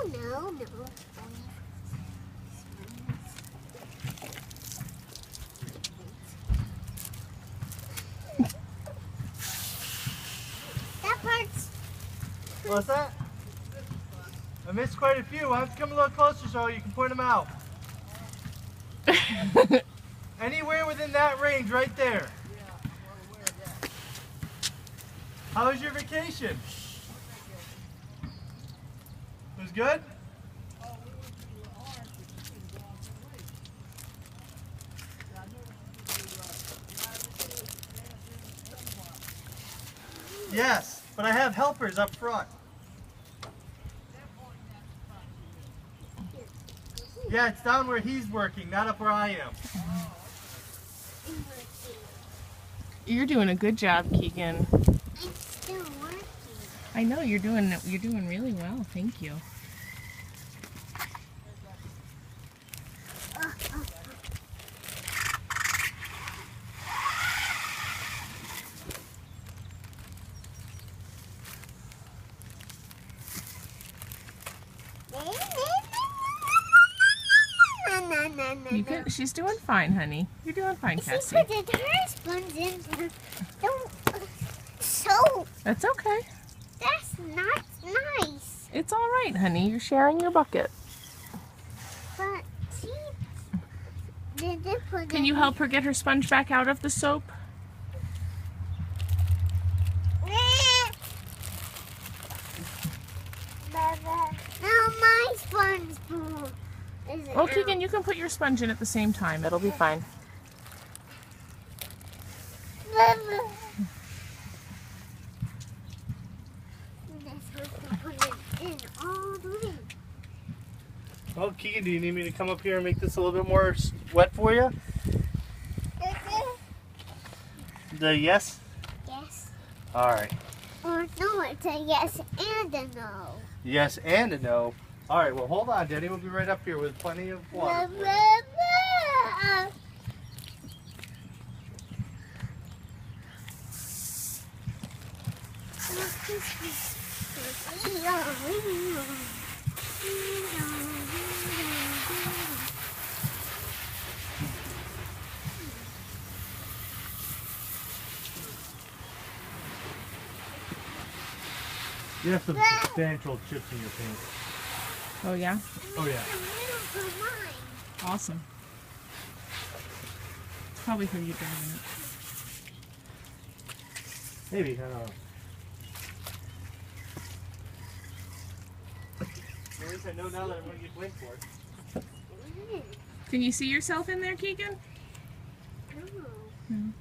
no. That part's... What's that? I missed quite a few. I have to come a little closer so you can point them out. Anywhere within that range right there. How was your vacation? It was good? Yes, but I have helpers up front. Yeah, it's down where he's working, not up where I am. You're doing a good job, Keegan. It's still working. I know you're doing really well. Thank you. She's doing fine, honey. You're doing fine, Cassie. She put her sponge in the soap. That's okay. That's not nice. It's all right, honey. You're sharing your bucket. But she didn't put Can you help her get her sponge back out of the soap? No, my sponge pool. Well, Keegan, you can put your sponge in at the same time. It'll be fine. Well, Keegan, do you need me to come up here and make this a little bit more wet for you? The yes? Yes. All right. Or no, it's a yes and a no. Yes and a no. All right, well, hold on, Daddy. We'll be right up here with plenty of water. You have some substantial chips in your pants. Oh, yeah? Oh, yeah. Awesome. It's probably for you driving it. Maybe, I don't know. At least I know now that I'm going to get blamed for it. Can you see yourself in there, Keegan? No. No.